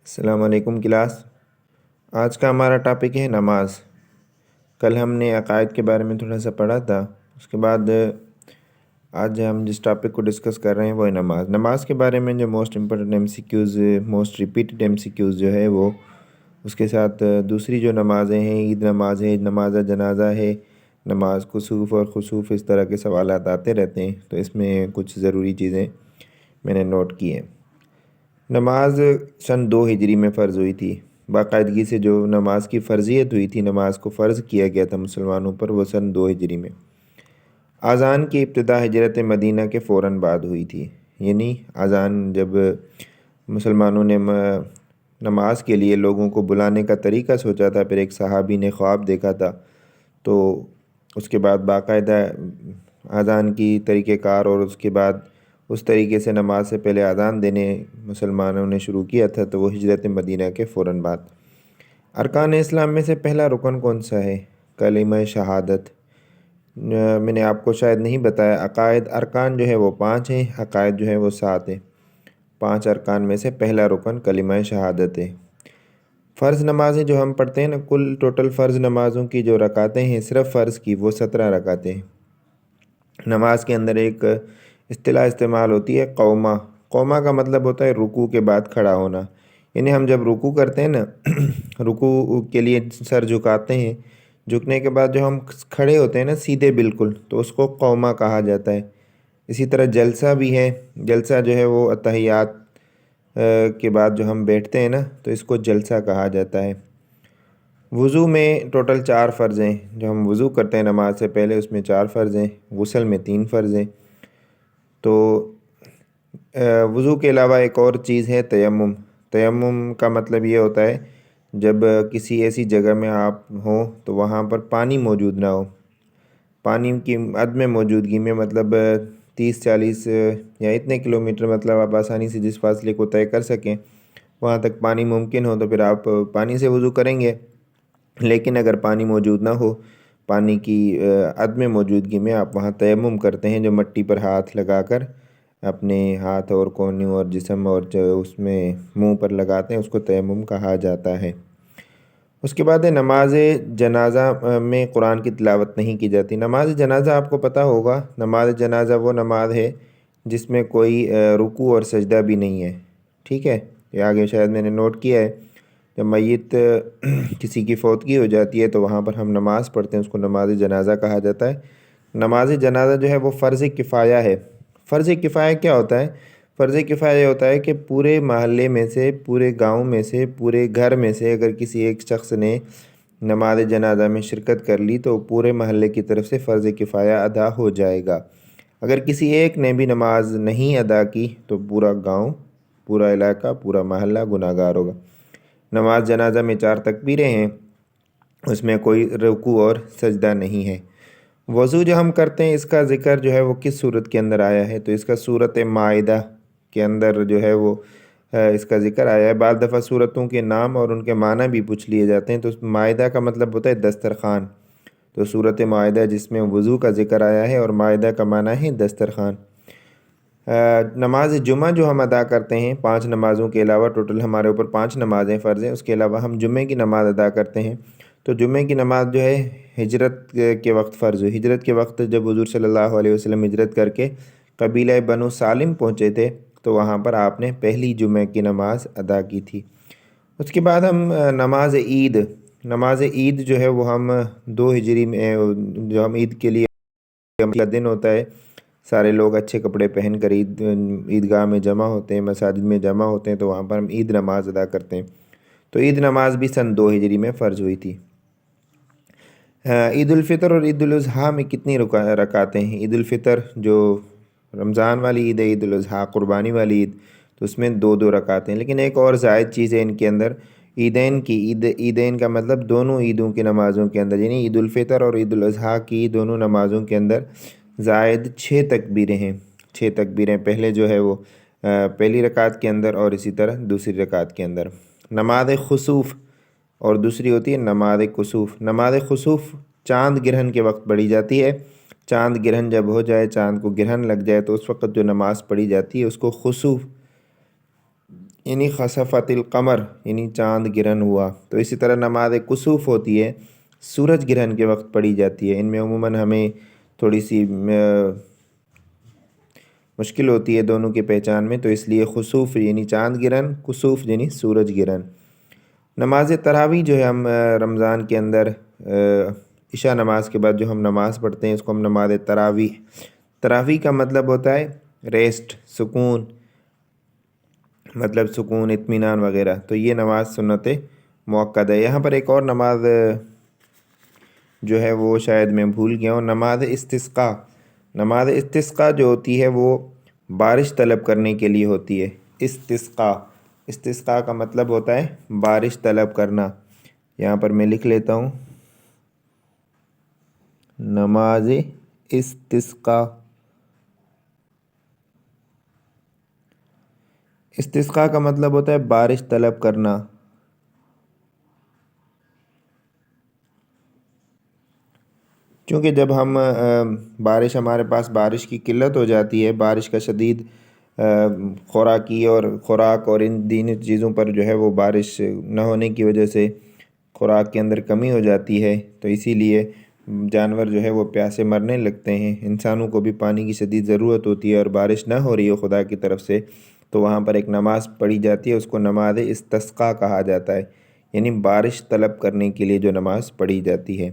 السلام علیکم کلاس۔ آج کا ہمارا ٹاپک ہے نماز۔ کل ہم نے عقائد کے بارے میں تھوڑا سا پڑھا تھا، اس کے بعد آج ہم جس ٹاپک کو ڈسکس کر رہے ہیں وہ ہے نماز۔ نماز کے بارے میں جو most important MCQs، most repeated MCQs جو ہے وہ، اس کے ساتھ دوسری جو نمازیں ہیں، عید نماز ہے، نماز جنازہ ہے، نماز کسوف اور خسوف، اس طرح کے سوالات آتے رہتے ہیں، تو اس میں کچھ ضروری چیزیں میں نے نوٹ کی ہیں۔ نماز سن 2 ہجری میں فرض ہوئی تھی۔ باقاعدگی سے جو نماز کی فرضیت ہوئی تھی، نماز کو فرض کیا گیا تھا مسلمانوں پر، وہ سن 2 ہجری میں۔ اذان کی ابتدا ہجرت مدینہ کے فوراً بعد ہوئی تھی، یعنی اذان جب مسلمانوں نے نماز کے لیے لوگوں کو بلانے کا طریقہ سوچا تھا، پھر ایک صحابی نے خواب دیکھا تھا، تو اس کے بعد باقاعدہ اذان کی طریقہ کار اور اس کے بعد اس طریقے سے نماز سے پہلے اذان دینے مسلمانوں نے شروع کیا تھا، تو وہ ہجرت مدینہ کے فوراً بعد۔ ارکان اسلام میں سے پہلا رکن کون سا ہے؟ کلمہ شہادت۔ میں نے آپ کو شاید نہیں بتایا، عقائد ارکان جو ہے وہ 5 ہیں، عقائد جو ہے وہ 7 ہیں۔ 5 ارکان میں سے پہلا رکن کلمہ شہادت ہے۔ فرض نمازیں جو ہم پڑھتے ہیں نا، کل ٹوٹل فرض نمازوں کی جو رکعتیں ہیں، صرف فرض کی، وہ 17 رکعتیں ہیں۔ نماز کے اندر ایک اصطلاح استعمال ہوتی ہے، قومہ۔ قومہ کا مطلب ہوتا ہے رکوع کے بعد کھڑا ہونا، یعنی ہم جب رکوع کرتے ہیں نا، رکوع کے لیے سر جھکاتے ہیں، جھکنے کے بعد جو ہم کھڑے ہوتے ہیں نا سیدھے بالکل، تو اس کو قومہ کہا جاتا ہے۔ اسی طرح جلسہ بھی ہے، جلسہ جو ہے وہ اتحیات کے بعد جو ہم بیٹھتے ہیں نا، تو اس کو جلسہ کہا جاتا ہے۔ وضو میں ٹوٹل 4 فرض ہیں، جو ہم وضو کرتے ہیں نماز سے پہلے، اس میں 4 فرض ہیں۔ غسل میں 3 فرض ہیں۔ تو وضو کے علاوہ ایک اور چیز ہے تیمم۔ تیمم کا مطلب یہ ہوتا ہے جب کسی ایسی جگہ میں آپ ہوں تو وہاں پر پانی موجود نہ ہو، پانی کی عدم موجودگی میں، مطلب 30-40 یا اتنے کلومیٹر، مطلب آپ آسانی سے جس فاصلے کو طے کر سکیں وہاں تک پانی ممکن ہو، تو پھر آپ پانی سے وضو کریں گے۔ لیکن اگر پانی موجود نہ ہو، پانی کی عدم موجودگی میں آپ وہاں تیمم کرتے ہیں، جو مٹی پر ہاتھ لگا کر اپنے ہاتھ اور کونوں اور جسم اور جو اس میں منہ پر لگاتے ہیں، اس کو تیمم کہا جاتا ہے۔ اس کے بعد نماز جنازہ میں قرآن کی تلاوت نہیں کی جاتی۔ نماز جنازہ آپ کو پتہ ہوگا، نماز جنازہ وہ نماز ہے جس میں کوئی رکوع اور سجدہ بھی نہیں ہے، ٹھیک ہے؟ یہ آگے شاید میں نے نوٹ کیا ہے، جب میت کسی کی فوتگی ہو جاتی ہے تو وہاں پر ہم نماز پڑھتے ہیں، اس کو نماز جنازہ کہا جاتا ہے۔ نماز جنازہ جو ہے وہ فرض کفایہ ہے۔ فرض کفایہ کیا ہوتا ہے؟ فرض کفایہ یہ ہوتا ہے کہ پورے محلے میں سے، پورے گاؤں میں سے، پورے گھر میں سے اگر کسی ایک شخص نے نماز جنازہ میں شرکت کر لی تو پورے محلے کی طرف سے فرض کفایہ ادا ہو جائے گا۔ اگر کسی ایک نے بھی نماز نہیں ادا کی تو پورا گاؤں، پورا علاقہ، پورا محلہ گناہ گار ہوگا۔ نماز جنازہ میں 4 تکبیریں ہیں، اس میں کوئی رکوع اور سجدہ نہیں ہے۔ وضو جو ہم کرتے ہیں، اس کا ذکر جو ہے وہ کس صورت کے اندر آیا ہے؟ تو اس کا سورۃ مائدہ کے اندر جو ہے وہ اس کا ذکر آیا ہے۔ بعض دفعہ سورتوں کے نام اور ان کے معنی بھی پوچھ لیے جاتے ہیں، تو مائدہ کا مطلب ہوتا ہے دسترخوان۔ تو سورۃ مائدہ جس میں وضو کا ذکر آیا ہے اور مائدہ کا معنی ہے دسترخوان۔ نماز جمعہ جو ہم ادا کرتے ہیں، 5 نمازوں کے علاوہ ٹوٹل ہمارے اوپر 5 نمازیں فرض ہیں، اس کے علاوہ ہم جمعے کی نماز ادا کرتے ہیں۔ تو جمعے کی نماز جو ہے ہجرت کے وقت فرض ہوئی۔ ہجرت کے وقت جب حضور صلی اللہ علیہ وسلم ہجرت کر کے قبیلہ بنو سالم پہنچے تھے، تو وہاں پر آپ نے پہلی جمعہ کی نماز ادا کی تھی۔ اس کے بعد ہم نماز عید جو ہے وہ ہم 2 ہجری میں، جو ہم عید کے لیے کا دن ہوتا ہے، سارے لوگ اچھے کپڑے پہن کر عیدگاہ میں جمع ہوتے ہیں، مساجد میں جمع ہوتے ہیں، تو وہاں پر ہم عید نماز ادا کرتے ہیں۔ تو عید نماز بھی سن 2 ہجری میں فرض ہوئی تھی۔ عید الفطر اور عید الاضحیٰ میں کتنی رکعتیں ہیں؟ عید الفطر جو رمضان والی عید ہے، عید الاضحیٰ قربانی والی عید، تو اس میں 2 رکعتیں ہیں۔ لیکن ایک اور زائد چیز ہے ان کے اندر، عیدین کا مطلب دونوں عیدوں کی نمازوں کے اندر، یعنی عید الفطر اور عید الاضحیٰ کی دونوں نمازوں کے اندر زائد 6 تکبیریں ہیں۔ 6 تکبیریں، پہلے جو ہے وہ پہلی رکعت کے اندر اور اسی طرح دوسری رکعت کے اندر۔ نماز خسوف اور دوسری ہوتی ہے نماز کسوف۔ نماز خسوف چاند گرہن کے وقت پڑھی جاتی ہے۔ چاند گرہن جب ہو جائے، چاند کو گرہن لگ جائے، تو اس وقت جو نماز پڑھی جاتی ہے اس کو خسوف یعنی خسفت القمر یعنی چاند گرہن ہوا. تو اسی طرح نماز کسوف ہوتی ہے، سورج گرہن کے وقت پڑھی جاتی ہے. ان میں عموماً ہمیں تھوڑی سی مشکل ہوتی ہے دونوں کی پہچان میں، تو اس لیے خسوف یعنی چاند گرہن، کسوف یعنی سورج گرہن. نماز تراویح جو ہے ہم رمضان کے اندر عشاء نماز کے بعد جو ہم نماز پڑھتے ہیں اس کو ہم نماز تراویح کا مطلب ہوتا ہے ریسٹ، سکون، مطلب سکون، اطمینان وغیرہ. تو یہ نماز سنت مؤکد ہے. یہاں پر ایک اور نماز جو ہے وہ شاید میں بھول گیا ہوں، نماز استسقاء. نماز استسقاء جو ہوتی ہے وہ بارش طلب کرنے کے لیے ہوتی ہے. استسقاء کا مطلب ہوتا ہے بارش طلب کرنا. یہاں پر میں لکھ لیتا ہوں نماز استسقاء. استسقاء کا مطلب ہوتا ہے بارش طلب کرنا. چونکہ جب ہم ہمارے پاس بارش کی قلت ہو جاتی ہے، بارش کا شدید خوراک اور ان دینی چیزوں پر جو ہے وہ بارش نہ ہونے کی وجہ سے خوراک کے اندر کمی ہو جاتی ہے، تو اسی لیے جانور جو ہے وہ پیاسے مرنے لگتے ہیں. انسانوں کو بھی پانی کی شدید ضرورت ہوتی ہے اور بارش نہ ہو رہی ہو خدا کی طرف سے، تو وہاں پر ایک نماز پڑھی جاتی ہے، اس کو نماز استسقاء کہا جاتا ہے، یعنی بارش طلب کرنے کے لیے جو نماز پڑھی جاتی ہے.